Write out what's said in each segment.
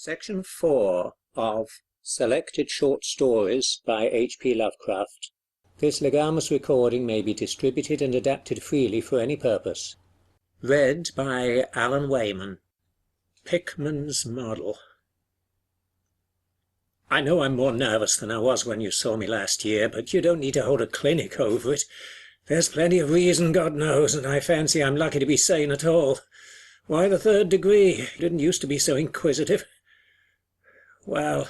Section 4 of Selected Short Stories by H.P. Lovecraft. This Legamus recording may be distributed and adapted freely for any purpose. Read by Alan Weyman. Pickman's Model. I know I'm more nervous than I was when you saw me last year, but you don't need to hold a clinic over it. There's plenty of reason, God knows, and I fancy I'm lucky to be sane at all. Why the third degree? You didn't used to be so inquisitive. Well,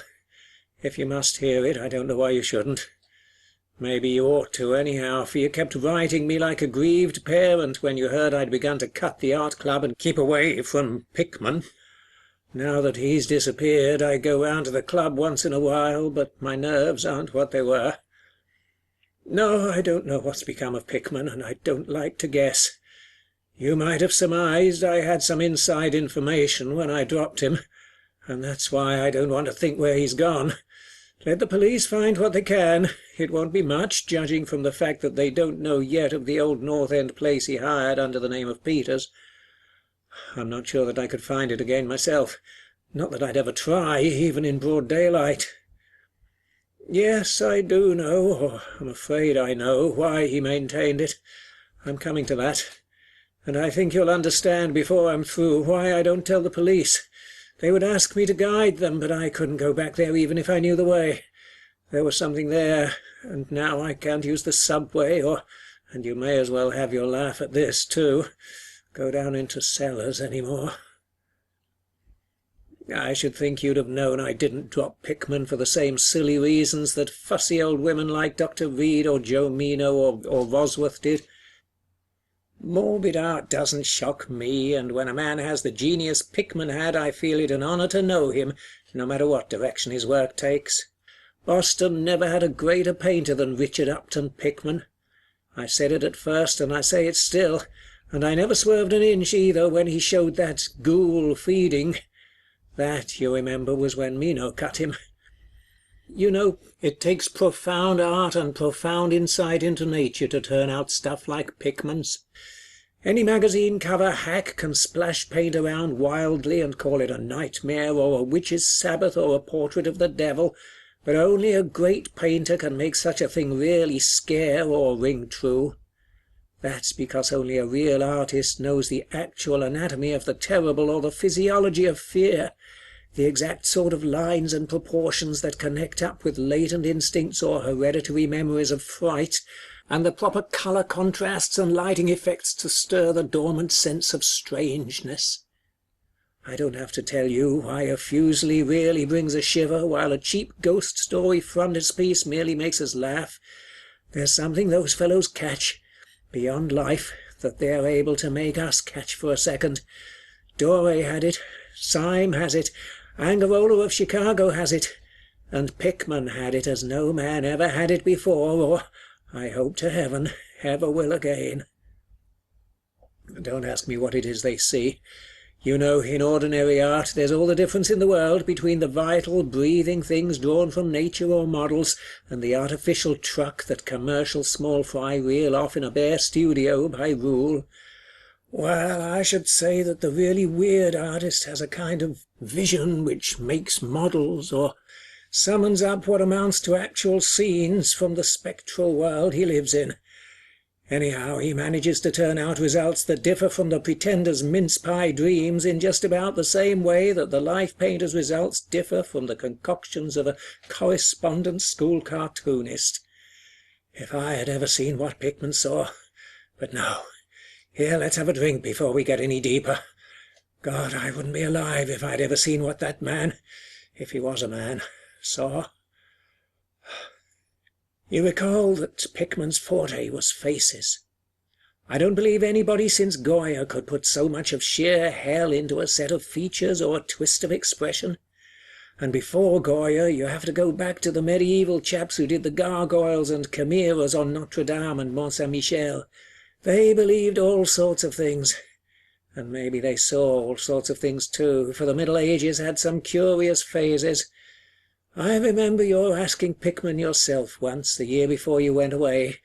if you must hear it, I don't know why you shouldn't. Maybe you ought to, anyhow, for you kept writing me like a grieved parent when you heard I'd begun to cut the art club and keep away from Pickman. Now that he's disappeared, I go round to the club once in a while, but my nerves aren't what they were. No, I don't know what's become of Pickman, and I don't like to guess. You might have surmised I had some inside information when I dropped him, and that's why I don't want to think where he's gone. Let the police find what they can. It won't be much, judging from the fact that they don't know yet of the old North End place he hired under the name of Peters. I'm not sure that I could find it again myself. Not that I'd ever try, even in broad daylight. Yes, I do know, or I'm afraid I know, why he maintained it. I'm coming to that. And I think you'll understand before I'm through why I don't tell the police. They would ask me to guide them, but I couldn't go back there even if I knew the way. There was something there, and now I can't use the subway, and you may as well have your laugh at this, too, go down into cellars any more. I should think you'd have known I didn't drop Pickman for the same silly reasons that fussy old women like Dr. Reed or Joe Mino or Bosworth did. Morbid art doesn't shock me, and when a man has the genius Pickman had, I feel it an honour to know him, no matter what direction his work takes. Boston never had a greater painter than Richard Upton Pickman. I said it at first, and I say it still, and I never swerved an inch either when he showed that ghoul feeding. That, you remember, was when Mino cut him. You know, it takes profound art and profound insight into nature to turn out stuff like Pickman's. Any magazine cover hack can splash paint around wildly and call it a nightmare or a witch's sabbath or a portrait of the devil, but only a great painter can make such a thing really scare or ring true. That's because only a real artist knows the actual anatomy of the terrible or the physiology of fear, the exact sort of lines and proportions that connect up with latent instincts or hereditary memories of fright, and the proper colour contrasts and lighting effects to stir the dormant sense of strangeness. I don't have to tell you why a Fuseli really brings a shiver, while a cheap ghost story frontispiece merely makes us laugh. There's something those fellows catch, beyond life, that they're able to make us catch for a second. Doré had it, Syme has it, Angarola of Chicago has it, and Pickman had it as no man ever had it before, or, I hope to heaven, ever will again. Don't ask me what it is they see. You know, in ordinary art, there's all the difference in the world between the vital, breathing things drawn from nature or models, and the artificial truck that commercial small fry reel off in a bare studio by rule. Well, I should say that the really weird artist has a kind of vision which makes models, or summons up what amounts to actual scenes from the spectral world he lives in. Anyhow, he manages to turn out results that differ from the pretender's mince-pie dreams in just about the same way that the life painter's results differ from the concoctions of a correspondence school cartoonist. If I had ever seen what Pickman saw. But no. Here, let's have a drink before we get any deeper. God, I wouldn't be alive if I'd ever seen what that man, if he was a man, saw. You recall that Pickman's forte was faces. I don't believe anybody since Goya could put so much of sheer hell into a set of features or a twist of expression. And before Goya, you have to go back to the medieval chaps who did the gargoyles and chimeras on Notre Dame and Mont Saint-Michel. They believed all sorts of things. And maybe they saw all sorts of things too, for the Middle Ages had some curious phases. I remember your asking Pickman yourself once, the year before you went away,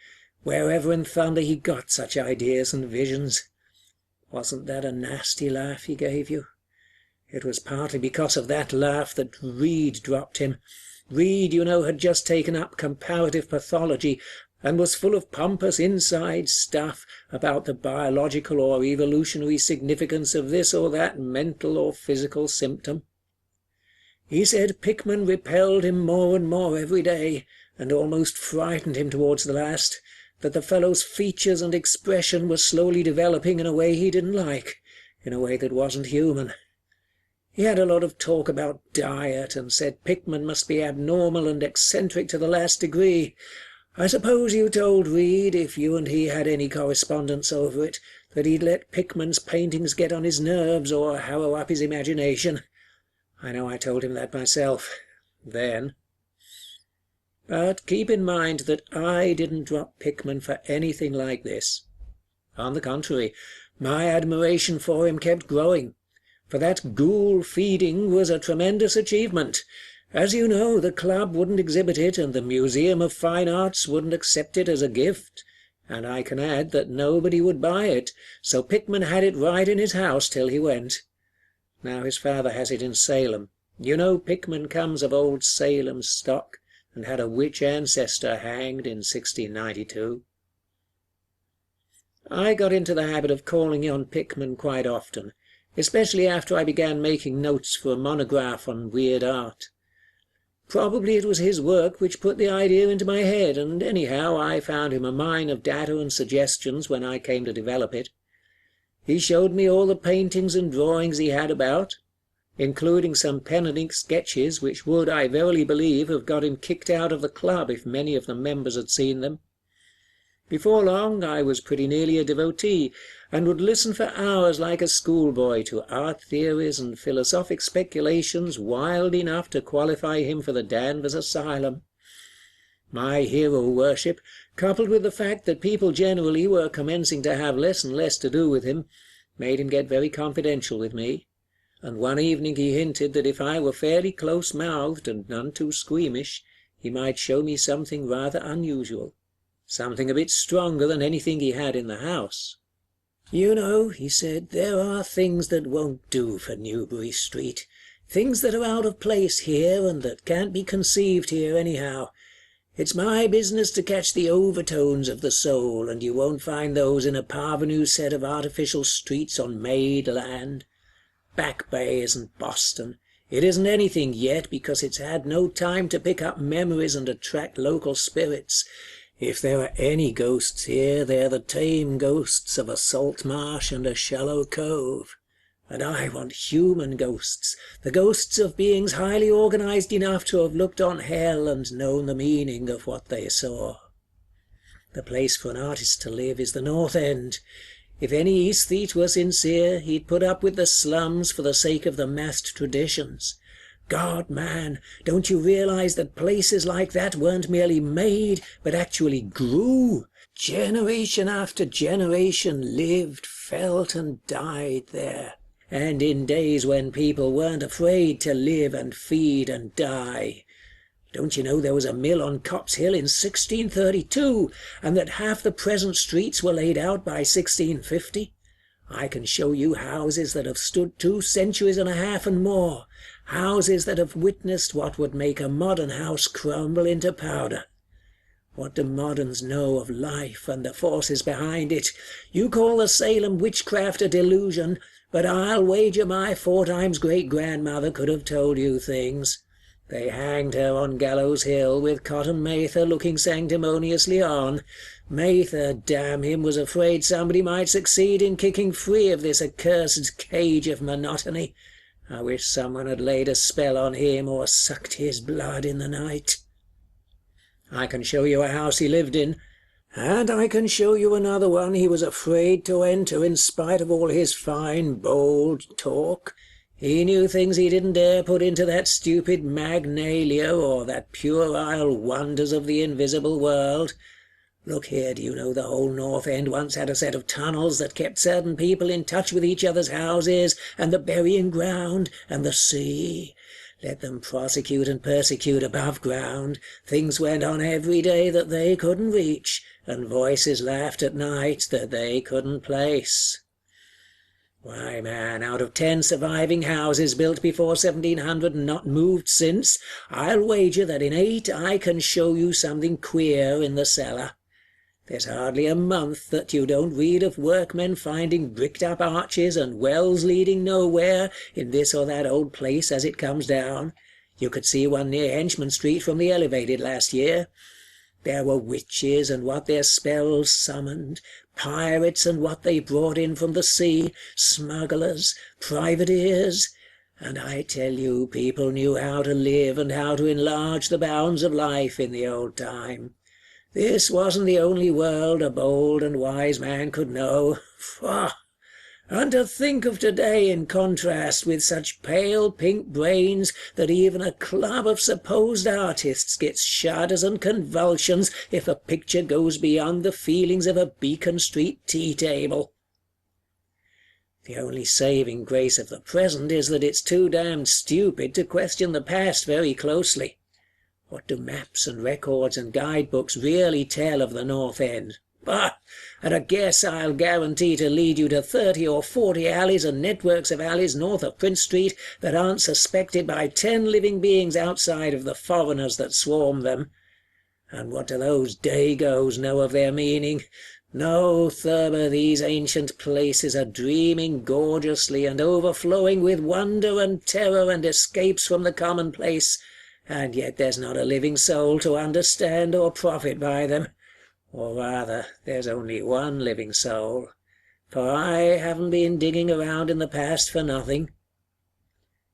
wherever in thunder he got such ideas and visions. Wasn't that a nasty laugh he gave you? It was partly because of that laugh that Reed dropped him. Reed, you know, had just taken up comparative pathology, and was full of pompous inside stuff about the biological or evolutionary significance of this or that mental or physical symptom. He said Pickman repelled him more and more every day, and almost frightened him towards the last, that the fellow's features and expression were slowly developing in a way he didn't like, in a way that wasn't human. He had a lot of talk about diet, and said Pickman must be abnormal and eccentric to the last degree. I suppose you told Reed, if you and he had any correspondence over it, that he'd let Pickman's paintings get on his nerves or harrow up his imagination. I know I told him that myself, then. But keep in mind that I didn't drop Pickman for anything like this. On the contrary, my admiration for him kept growing, for that ghoul feeding was a tremendous achievement. As you know, the club wouldn't exhibit it, and the Museum of Fine Arts wouldn't accept it as a gift, and I can add that nobody would buy it, so Pickman had it right in his house till he went. Now his father has it in Salem. You know Pickman comes of old Salem stock, and had a witch ancestor hanged in 1692. I got into the habit of calling on Pickman quite often, especially after I began making notes for a monograph on weird art. Probably it was his work which put the idea into my head, and anyhow I found him a mine of data and suggestions when I came to develop it. He showed me all the paintings and drawings he had about, including some pen and ink sketches which would, I verily believe, have got him kicked out of the club if many of the members had seen them. Before long I was pretty nearly a devotee, and would listen for hours like a schoolboy to art theories and philosophic speculations wild enough to qualify him for the Danvers Asylum. My hero worship, coupled with the fact that people generally were commencing to have less and less to do with him, made him get very confidential with me, and one evening he hinted that if I were fairly close-mouthed and none too squeamish, he might show me something rather unusual, something a bit stronger than anything he had in the house. You know, he said, there are things that won't do for Newbury Street, things that are out of place here and that can't be conceived here anyhow. It's my business to catch the overtones of the soul, and you won't find those in a parvenu set of artificial streets on made land. Back Bay isn't Boston. It isn't anything yet because it's had no time to pick up memories and attract local spirits. If there are any ghosts here, they're the tame ghosts of a salt marsh and a shallow cove. And I want human ghosts, the ghosts of beings highly organized enough to have looked on hell and known the meaning of what they saw. The place for an artist to live is the North End. If any aesthete were sincere, he'd put up with the slums for the sake of the massed traditions. God, man, don't you realize that places like that weren't merely made, but actually grew? Generation after generation lived, felt, and died there. And in days when people weren't afraid to live and feed and die. Don't you know there was a mill on Copp's Hill in 1632, and that half the present streets were laid out by 1650? I can show you houses that have stood 2 centuries and a half and more, houses that have witnessed what would make a modern house crumble into powder. What do moderns know of life and the forces behind it? You call the Salem witchcraft a delusion, but I'll wager my 4 times great-grandmother could have told you things. They hanged her on Gallows Hill, with Cotton Mather looking sanctimoniously on. Mather, damn him, was afraid somebody might succeed in kicking free of this accursed cage of monotony. I wish someone had laid a spell on him, or sucked his blood in the night. I can show you a house he lived in, and I can show you another one he was afraid to enter in spite of all his fine, bold talk. He knew things he didn't dare put into that stupid Magnalia or that puerile Wonders of the Invisible World. Look here, do you know the whole North End once had a set of tunnels that kept certain people in touch with each other's houses, and the burying ground, and the sea? Let them prosecute and persecute above ground. Things went on every day that they couldn't reach, and voices laughed at night that they couldn't place. Why, man, out of 10 surviving houses built before 1700 and not moved since, I'll wager that in 8 I can show you something queer in the cellar. There's hardly a month that you don't read of workmen finding bricked-up arches and wells leading nowhere in this or that old place as it comes down. You could see one near Henchman Street from the elevated last year. There were witches and what their spells summoned, pirates and what they brought in from the sea, smugglers, privateers, and I tell you, people knew how to live and how to enlarge the bounds of life in the old time. This wasn't the only world a bold and wise man could know. Faugh! And to think of today in contrast with such pale pink brains that even a club of supposed artists gets shudders and convulsions if a picture goes beyond the feelings of a Beacon Street tea-table. The only saving grace of the present is that it's too damned stupid to question the past very closely. What do maps and records and guidebooks really tell of the North End? Bah! At a guess I'll guarantee to lead you to 30 or 40 alleys and networks of alleys north of Prince Street that aren't suspected by 10 living beings outside of the foreigners that swarm them. And what do those Dagos know of their meaning? No, Thurber, these ancient places are dreaming gorgeously and overflowing with wonder and terror and escapes from the commonplace, and yet there's not a living soul to understand or profit by them. Or rather, there's only one living soul, for I haven't been digging around in the past for nothing.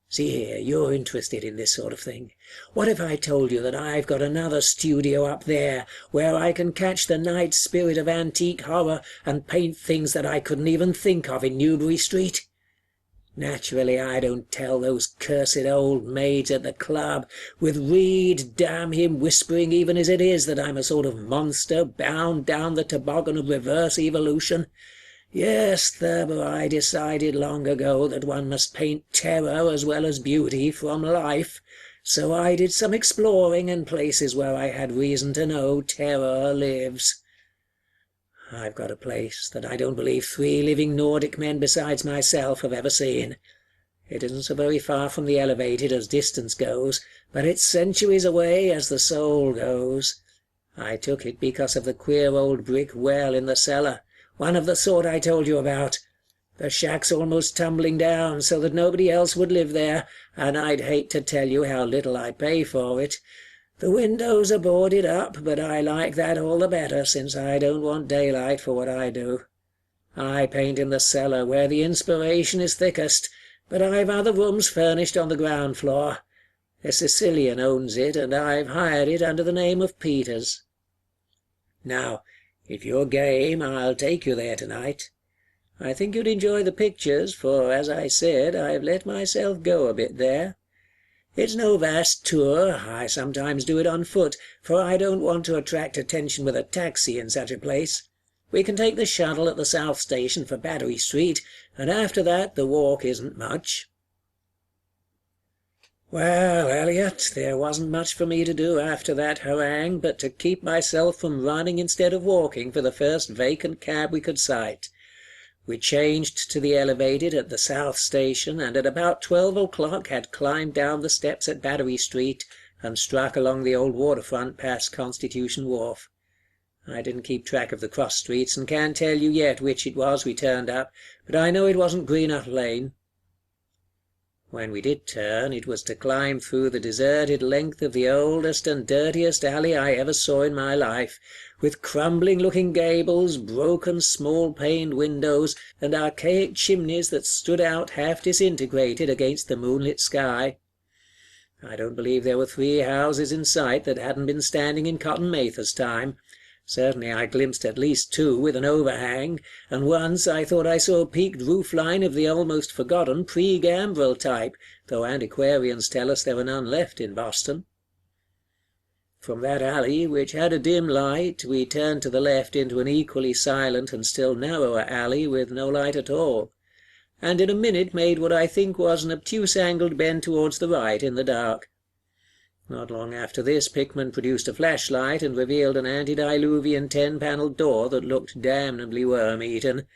See here, you're interested in this sort of thing. What if I told you that I've got another studio up there, where I can catch the night spirit of antique horror and paint things that I couldn't even think of in Newbury Street? Naturally, I don't tell those cursed old maids at the club, with Reed, damn him, whispering even as it is that I'm a sort of monster bound down the toboggan of reverse evolution. Yes, Thurber, I decided long ago that one must paint terror as well as beauty from life, so I did some exploring in places where I had reason to know terror lives. I've got a place that I don't believe 3 living Nordic men besides myself have ever seen. It isn't so very far from the elevated as distance goes, but it's centuries away as the soul goes. I took it because of the queer old brick well in the cellar, one of the sort I told you about. The shack's almost tumbling down so that nobody else would live there, and I'd hate to tell you how little I pay for it. The windows are boarded up, but I like that all the better, since I don't want daylight for what I do. I paint in the cellar, where the inspiration is thickest, but I've other rooms furnished on the ground floor. A Sicilian owns it, and I've hired it under the name of Peters. Now, if you're game, I'll take you there tonight. I think you'd enjoy the pictures, for, as I said, I've let myself go a bit there. It's no vast tour, I sometimes do it on foot, for I don't want to attract attention with a taxi in such a place. We can take the shuttle at the South Station for Battery Street, and after that the walk isn't much. Well, Elliot, there wasn't much for me to do after that harangue but to keep myself from running instead of walking for the first vacant cab we could sight. We changed to the elevated at the South Station, and at about 12 o'clock had climbed down the steps at Battery Street, and struck along the old waterfront past Constitution Wharf. I didn't keep track of the cross streets, and can't tell you yet which it was we turned up, but I know it wasn't Greenough Lane. When we did turn, it was to climb through the deserted length of the oldest and dirtiest alley I ever saw in my life, with crumbling-looking gables, broken small-paned windows, and archaic chimneys that stood out half-disintegrated against the moonlit sky. I don't believe there were 3 houses in sight that hadn't been standing in Cotton Mather's time. Certainly I glimpsed at least 2 with an overhang, and once I thought I saw a peaked roof-line of the almost forgotten pre-gambrel type, though antiquarians tell us there are none left in Boston. From that alley, which had a dim light, we turned to the left into an equally silent and still narrower alley with no light at all, and in a minute made what I think was an obtuse-angled bend towards the right in the dark. Not long after this, Pickman produced a flashlight and revealed an antediluvian 10-panelled door that looked damnably worm-eaten.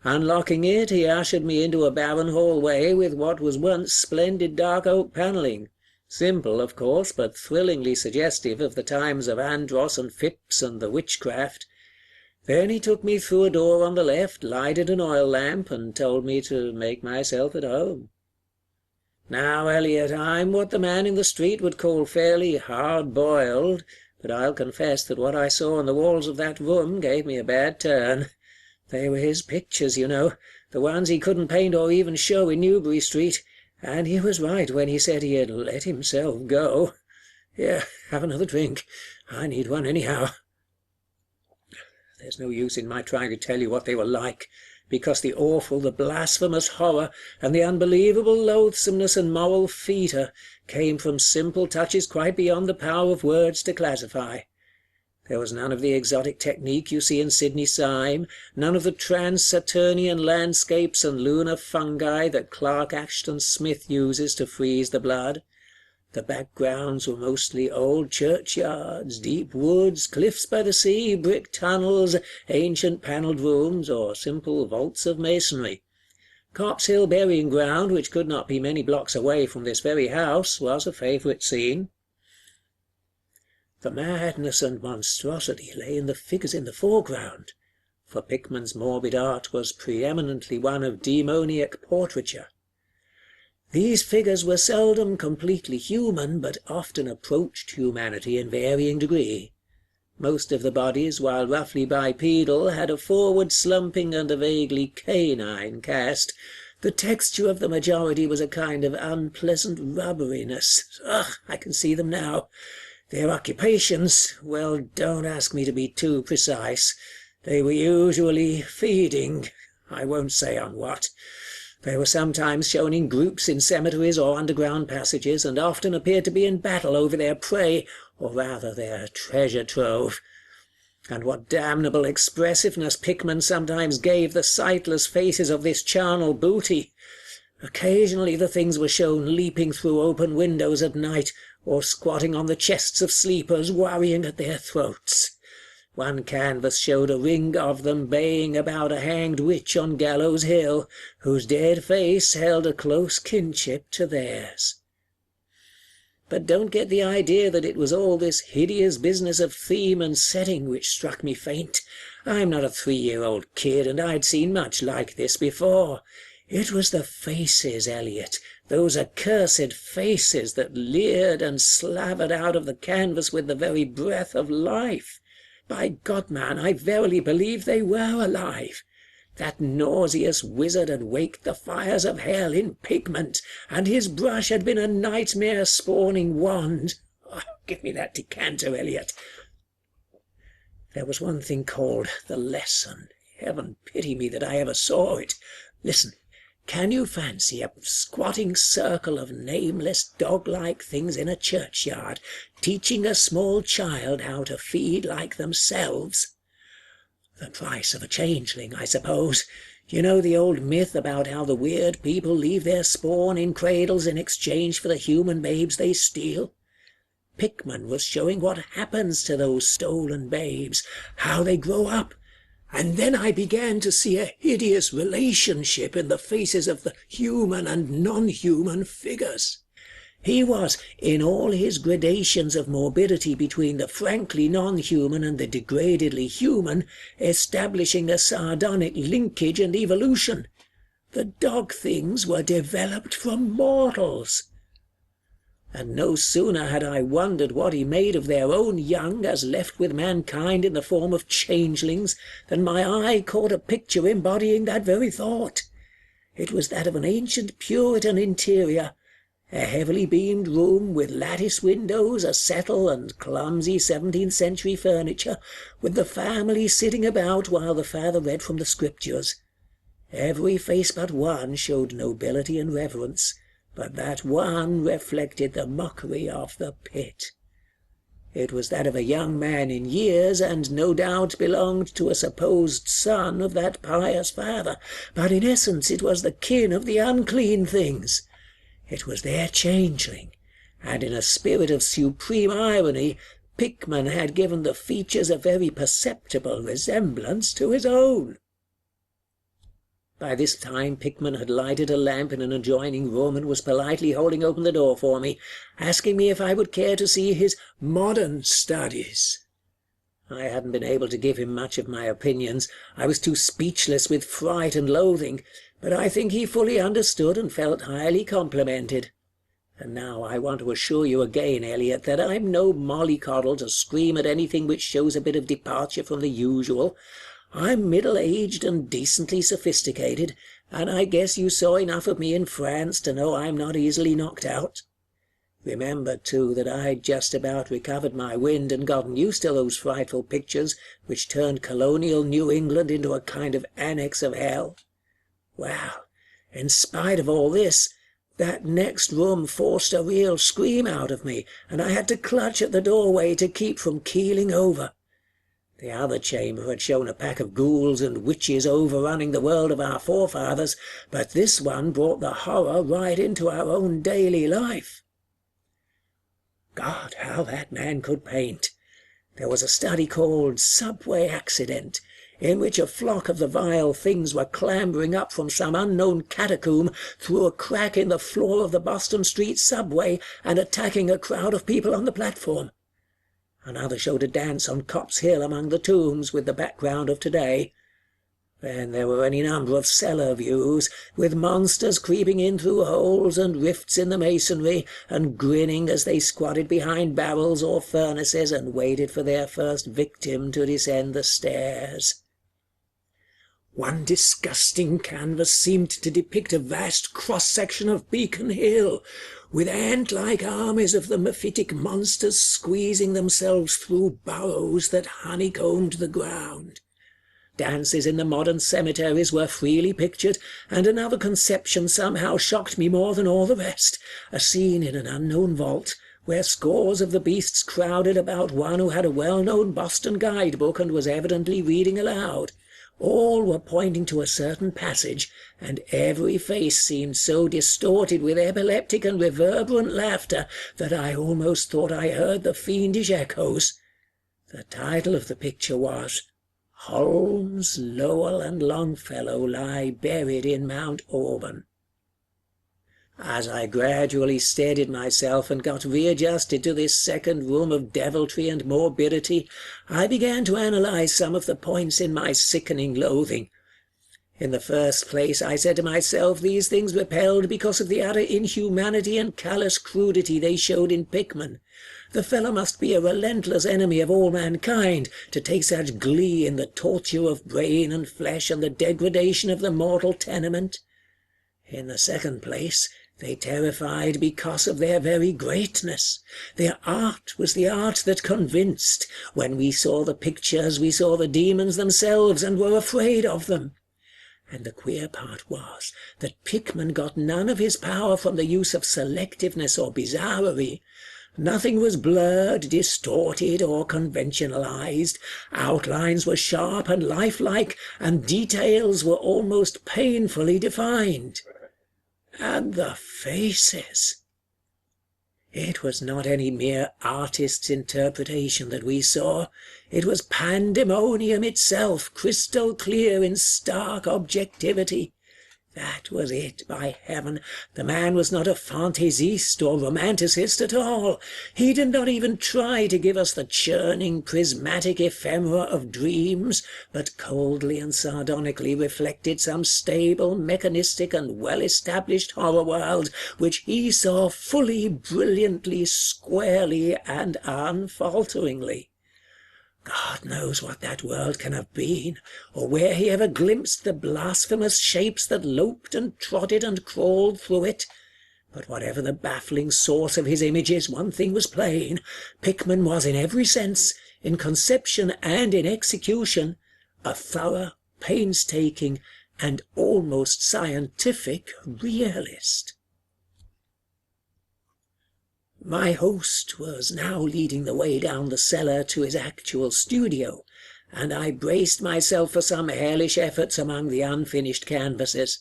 Unlocking it, he ushered me into a barren hallway with what was once splendid dark oak panelling. Simple, of course, but thrillingly suggestive of the times of Andros and Phipps and the witchcraft. Then he took me through a door on the left, lighted an oil lamp, and told me to make myself at home. Now, Eliot, I'm what the man in the street would call fairly hard-boiled, but I'll confess that what I saw on the walls of that room gave me a bad turn. They were his pictures, you know, the ones he couldn't paint or even show in Newbury Street, and he was right when he said he had let himself go. Here, have another drink. I need one anyhow. There's no use in my trying to tell you what they were like, because the awful, the blasphemous horror, and the unbelievable loathsomeness and moral fetor came from simple touches quite beyond the power of words to classify. There was none of the exotic technique you see in Sidney Syme, none of the trans-Saturnian landscapes and lunar fungi that Clark Ashton Smith uses to freeze the blood. The backgrounds were mostly old churchyards, deep woods, cliffs by the sea, brick tunnels, ancient panelled rooms, or simple vaults of masonry. Copp's Hill burying ground, which could not be many blocks away from this very house, was a favourite scene. The madness and monstrosity lay in the figures in the foreground, for Pickman's morbid art was preeminently one of demoniac portraiture. These figures were seldom completely human, but often approached humanity in varying degree. Most of the bodies, while roughly bipedal, had a forward slumping and a vaguely canine cast. The texture of the majority was a kind of unpleasant rubberiness. Ugh, I can see them now. Their occupations, well, don't ask me to be too precise. They were usually feeding, I won't say on what. They were sometimes shown in groups in cemeteries or underground passages, and often appeared to be in battle over their prey, or rather their treasure trove. And what damnable expressiveness Pickman sometimes gave the sightless faces of this charnel booty! Occasionally the things were shown leaping through open windows at night, or squatting on the chests of sleepers, worrying at their throats. One canvas showed a ring of them baying about a hanged witch on Gallows Hill, whose dead face held a close kinship to theirs. But don't get the idea that it was all this hideous business of theme and setting which struck me faint. I'm not a 3-year-old kid, and I'd seen much like this before. It was the faces, Eliot, those accursed faces that leered and slavered out of the canvas with the very breath of life. By God, man, I verily believe they were alive. That nauseous wizard had waked the fires of hell in pigment, and his brush had been a nightmare-spawning wand. Oh, give me that decanter, Eliot. There was one thing called the lesson. Heaven pity me that I ever saw it. Listen. Can you fancy a squatting circle of nameless dog-like things in a churchyard, teaching a small child how to feed like themselves? The price of a changeling, I suppose. You know the old myth about how the weird people leave their spawn in cradles in exchange for the human babes they steal? Pickman was showing what happens to those stolen babes, how they grow up. And then I began to see a hideous relationship in the faces of the human and non-human figures. He was, in all his gradations of morbidity between the frankly non-human and the degradedly human, establishing a sardonic linkage and evolution. The dog things were developed from mortals. And no sooner had I wondered what he made of their own young as left with mankind in the form of changelings, than my eye caught a picture embodying that very thought. It was that of an ancient Puritan interior, a heavily beamed room with lattice windows, a settle, and clumsy 17th-century furniture, with the family sitting about while the father read from the Scriptures. Every face but one showed nobility and reverence, but that one reflected the mockery of the pit. It was that of a young man in years, and no doubt belonged to a supposed son of that pious father, but in essence it was the kin of the unclean things. It was their changeling, and in a spirit of supreme irony, Pickman had given the features a very perceptible resemblance to his own. By this time Pickman had lighted a lamp in an adjoining room, and was politely holding open the door for me, asking me if I would care to see his modern studies. I hadn't been able to give him much of my opinions. I was too speechless with fright and loathing, but I think he fully understood and felt highly complimented. And now I want to assure you again, Eliot, that I'm no mollycoddle to scream at anything which shows a bit of departure from the usual. I'm middle-aged and decently sophisticated, and I guess you saw enough of me in France to know I'm not easily knocked out. Remember, too, that I'd just about recovered my wind and gotten used to those frightful pictures which turned colonial New England into a kind of annex of hell. Well, in spite of all this, that next room forced a real scream out of me, and I had to clutch at the doorway to keep from keeling over. The other chamber had shown a pack of ghouls and witches overrunning the world of our forefathers, but this one brought the horror right into our own daily life. God, how that man could paint! There was a study called Subway Accident, in which a flock of the vile things were clambering up from some unknown catacomb through a crack in the floor of the Boston Street subway and attacking a crowd of people on the platform. Another showed a dance on Copp's Hill among the tombs, with the background of today. Then there were any number of cellar views, with monsters creeping in through holes and rifts in the masonry, and grinning as they squatted behind barrels or furnaces and waited for their first victim to descend the stairs. One disgusting canvas seemed to depict a vast cross-section of Beacon Hill, with ant-like armies of the mephitic monsters squeezing themselves through burrows that honeycombed the ground. Dances in the modern cemeteries were freely pictured, and another conception somehow shocked me more than all the rest, a scene in an unknown vault, where scores of the beasts crowded about one who had a well-known Boston guidebook and was evidently reading aloud. All were pointing to a certain passage, and every face seemed so distorted with epileptic and reverberant laughter that I almost thought I heard the fiendish echoes. The title of the picture was Holmes, Lowell, and Longfellow lie buried in Mount Auburn. As I gradually steadied myself and got readjusted to this second room of deviltry and morbidity, I began to analyze some of the points in my sickening loathing. In the first place, I said to myself, these things repelled because of the utter inhumanity and callous crudity they showed in Pickman. The fellow must be a relentless enemy of all mankind, to take such glee in the torture of brain and flesh and the degradation of the mortal tenement. In the second place, they terrified because of their very greatness. Their art was the art that convinced. When we saw the pictures, we saw the demons themselves and were afraid of them. And the queer part was that Pickman got none of his power from the use of selectiveness or bizarrerie. Nothing was blurred, distorted, or conventionalized. Outlines were sharp and lifelike, and details were almost painfully defined. And the faces! It was not any mere artist's interpretation that we saw. It was pandemonium itself, crystal clear in stark objectivity. That was it, by heaven. The man was not a fantaisiste or romanticist at all. He did not even try to give us the churning, prismatic ephemera of dreams, but coldly and sardonically reflected some stable, mechanistic, and well-established horror world, which he saw fully, brilliantly, squarely, and unfalteringly. God knows what that world can have been, or where he ever glimpsed the blasphemous shapes that loped and trotted and crawled through it. But whatever the baffling source of his images, one thing was plain. Pickman was in every sense, in conception and in execution, a thorough, painstaking, and almost scientific realist. My host was now leading the way down the cellar to his actual studio, and I braced myself for some hellish efforts among the unfinished canvases.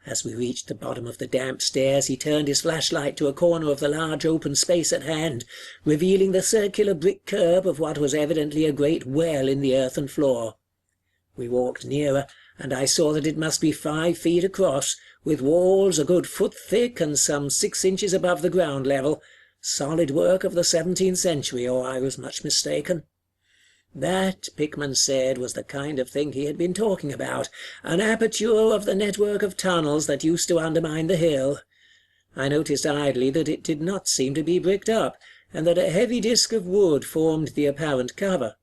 As we reached the bottom of the damp stairs, he turned his flashlight to a corner of the large open space at hand, revealing the circular brick curb of what was evidently a great well in the earthen floor. We walked nearer, and I saw that it must be 5 feet across, with walls a good foot thick and some 6 inches above the ground level. Solid work of the 17th century, or I was much mistaken. That, Pickman said, was the kind of thing he had been talking about, an aperture of the network of tunnels that used to undermine the hill. I noticed idly that it did not seem to be bricked up, and that a heavy disc of wood formed the apparent cover.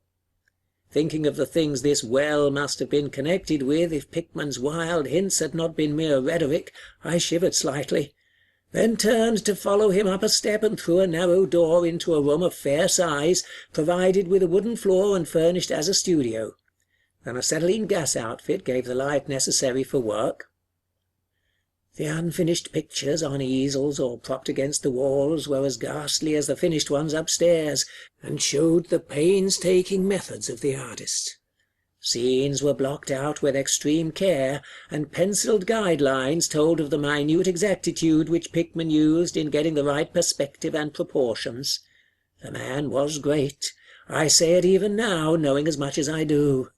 Thinking of the things this well must have been connected with, if Pickman's wild hints had not been mere rhetoric, I shivered slightly, then turned to follow him up a step and through a narrow door into a room of fair size, provided with a wooden floor and furnished as a studio. An acetylene gas outfit gave the light necessary for work. The unfinished pictures on easels or propped against the walls were as ghastly as the finished ones upstairs, and showed the painstaking methods of the artist. Scenes were blocked out with extreme care, and penciled guidelines told of the minute exactitude which Pickman used in getting the right perspective and proportions. The man was great. I say it even now, knowing as much as I do.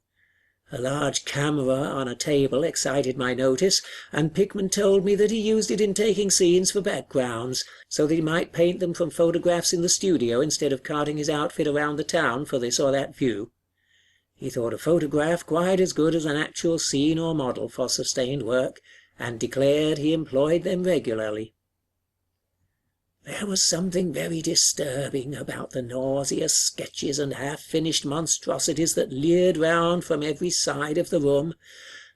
A large camera on a table excited my notice, and Pickman told me that he used it in taking scenes for backgrounds, so that he might paint them from photographs in the studio instead of carting his outfit around the town for this or that view. He thought a photograph quite as good as an actual scene or model for sustained work, and declared he employed them regularly. There was something very disturbing about the nauseous sketches and half-finished monstrosities that leered round from every side of the room,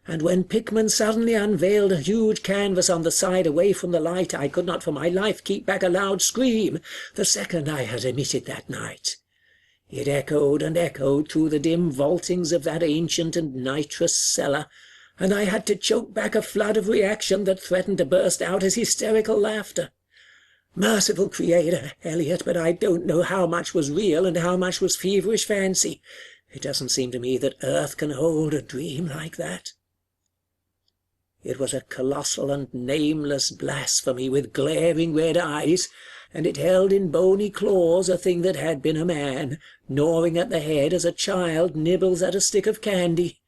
and when Pickman suddenly unveiled a huge canvas on the side away from the light, I could not for my life keep back a loud scream, the second I had emitted that night. It echoed and echoed through the dim vaultings of that ancient and nitrous cellar, and I had to choke back a flood of reaction that threatened to burst out as hysterical laughter. Merciful Creator, Eliot, but I don't know how much was real and how much was feverish fancy. It doesn't seem to me that earth can hold a dream like that. It was a colossal and nameless blasphemy with glaring red eyes, and it held in bony claws a thing that had been a man, gnawing at the head as a child nibbles at a stick of candy.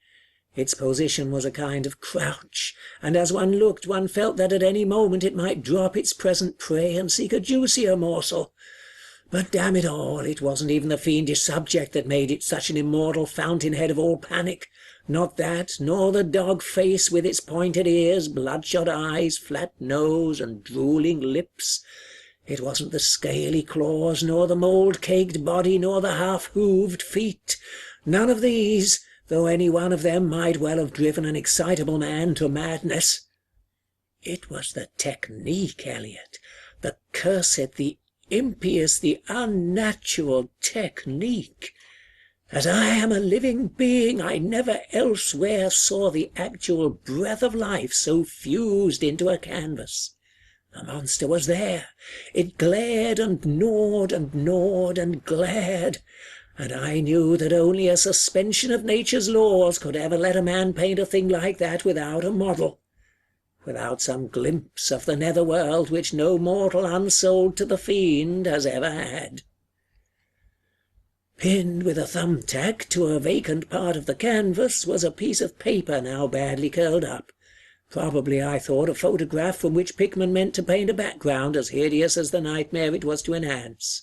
Its position was a kind of crouch, and as one looked one felt that at any moment it might drop its present prey and seek a juicier morsel. But damn it all, it wasn't even the fiendish subject that made it such an immortal fountainhead of all panic. Not that, nor the dog face with its pointed ears, bloodshot eyes, flat nose, and drooling lips. It wasn't the scaly claws, nor the mould-caked body, nor the half-hooved feet. None of these, though any one of them might well have driven an excitable man to madness. It was the technique, Eliot, the cursed, the impious, the unnatural technique. As I am a living being, I never elsewhere saw the actual breath of life so fused into a canvas. The monster was there. It glared and gnawed and gnawed and glared, and I knew that only a suspension of nature's laws could ever let a man paint a thing like that without a model, without some glimpse of the nether world which no mortal unsold to the fiend has ever had. Pinned with a thumb-tack to a vacant part of the canvas was a piece of paper now badly curled up. Probably, I thought, a photograph from which Pickman meant to paint a background as hideous as the nightmare it was to enhance.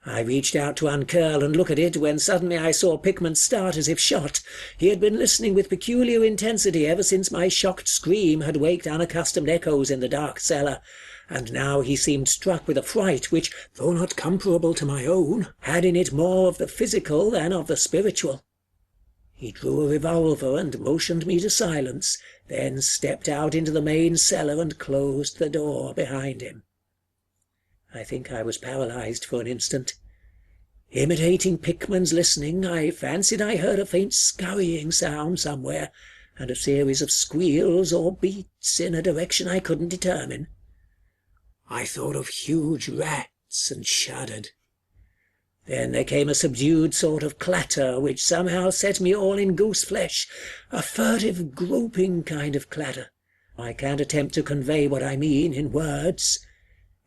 I reached out to uncurl and look at it, when suddenly I saw Pickman start as if shot. He had been listening with peculiar intensity ever since my shocked scream had waked unaccustomed echoes in the dark cellar, and now he seemed struck with a fright which, though not comparable to my own, had in it more of the physical than of the spiritual. He drew a revolver and motioned me to silence, then stepped out into the main cellar and closed the door behind him. I think I was paralyzed for an instant. Imitating Pickman's listening, I fancied I heard a faint scurrying sound somewhere, and a series of squeals or beats in a direction I couldn't determine. I thought of huge rats and shuddered. Then there came a subdued sort of clatter which somehow set me all in goose-flesh, a furtive, groping kind of clatter. I can't attempt to convey what I mean in words.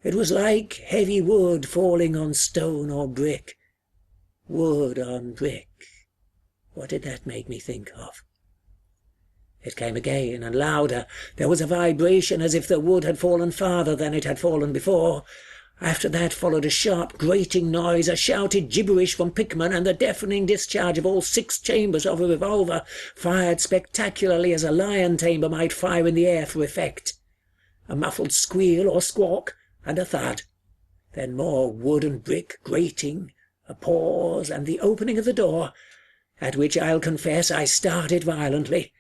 It was like heavy wood falling on stone or brick. Wood on brick. What did that make me think of? It came again, and louder. There was a vibration as if the wood had fallen farther than it had fallen before. After that followed a sharp, grating noise, a shouted gibberish from Pickman, and the deafening discharge of all 6 chambers of a revolver, fired spectacularly as a lion tamer might fire in the air for effect. A muffled squeal or squawk, and a thud. Then more wood and brick grating, a pause, and the opening of the door, at which I'll confess I started violently.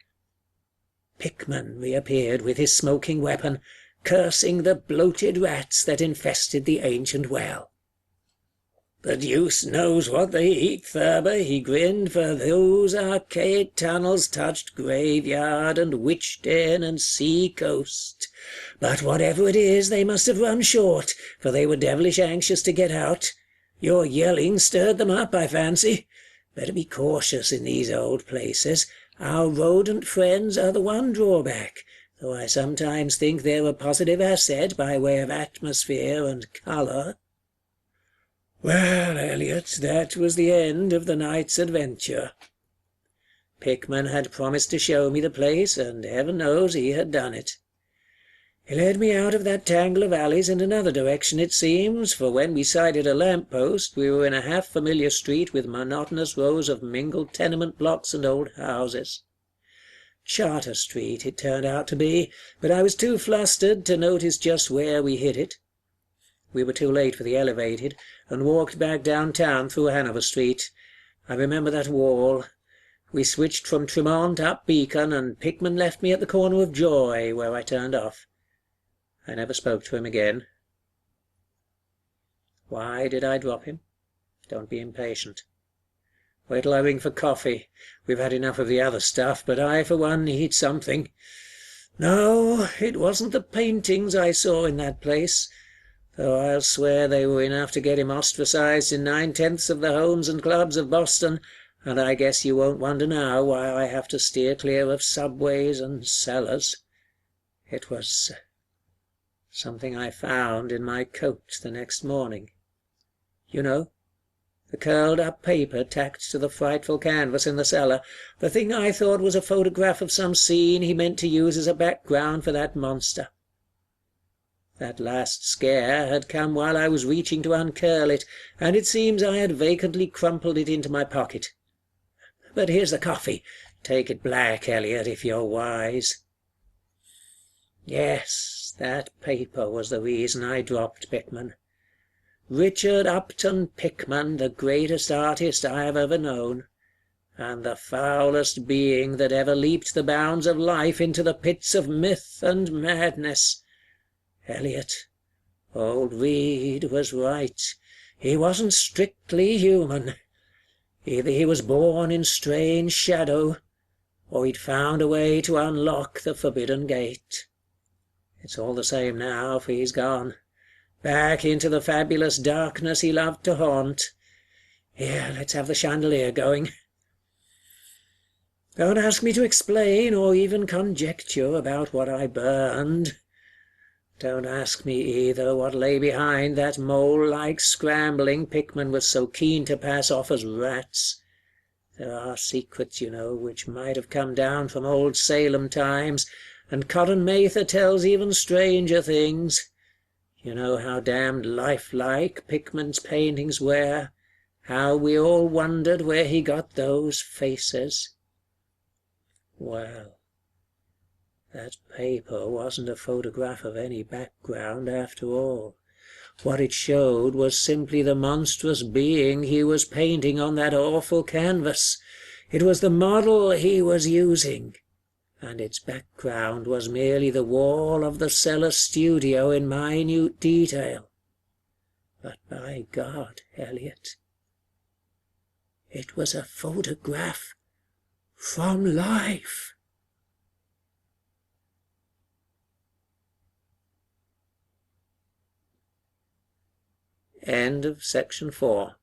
Pickman reappeared with his smoking weapon, cursing the bloated rats that infested the ancient well. "The deuce knows what they eat, Thurber," he grinned, "for those archaic tunnels touched graveyard and witch den and sea coast. But whatever it is, they must have run short, for they were devilish anxious to get out. Your yelling stirred them up, I fancy. Better be cautious in these old places. Our rodent friends are the one drawback, though I sometimes think they're a positive asset by way of atmosphere and colour." Well, Elliot, that was the end of the night's adventure. Pickman had promised to show me the place, and heaven knows he had done it. He led me out of that tangle of alleys in another direction, it seems, for when we sighted a lamp-post we were in a half-familiar street with monotonous rows of mingled tenement blocks and old houses. Charter Street it turned out to be, but I was too flustered to notice just where we hit it. We were too late for the elevated, and walked back downtown through Hanover Street. I remember that wall. We switched from Tremont up Beacon, and Pickman left me at the corner of Joy, where I turned off. I never spoke to him again. Why did I drop him? Don't be impatient. Wait till I ring for coffee. We've had enough of the other stuff, but I, for one, need something. No, it wasn't the paintings I saw in that place, though I'll swear they were enough to get him ostracized in 9/10 of the homes and clubs of Boston, and I guess you won't wonder now why I have to steer clear of subways and cellars. It was something I found in my coat the next morning. You know, the curled-up paper tacked to the frightful canvas in the cellar, the thing I thought was a photograph of some scene he meant to use as a background for that monster. That last scare had come while I was reaching to uncurl it, and it seems I had vacantly crumpled it into my pocket. But here's the coffee. Take it black, Elliot, if you're wise. Yes, that paper was the reason I dropped Pickman. Richard Upton Pickman, the greatest artist I have ever known, and the foulest being that ever leaped the bounds of life into the pits of myth and madness. Elliot, old Reed was right. He wasn't strictly human. Either he was born in strange shadow, or he'd found a way to unlock the forbidden gate. It's all the same now, for he's gone. Back into the fabulous darkness he loved to haunt. Here, let's have the chandelier going. Don't ask me to explain, or even conjecture about what I burned. Don't ask me either what lay behind that mole-like scrambling Pickman was so keen to pass off as rats. There are secrets, you know, which might have come down from old Salem times, and Cotton Mather tells even stranger things. You know how damned lifelike Pickman's paintings were, how we all wondered where he got those faces. Well, that paper wasn't a photograph of any background after all. What it showed was simply the monstrous being he was painting on that awful canvas. It was the model he was using, and its background was merely the wall of the cellar studio in minute detail. But by God, Elliot, it was a photograph from life. End of section 4.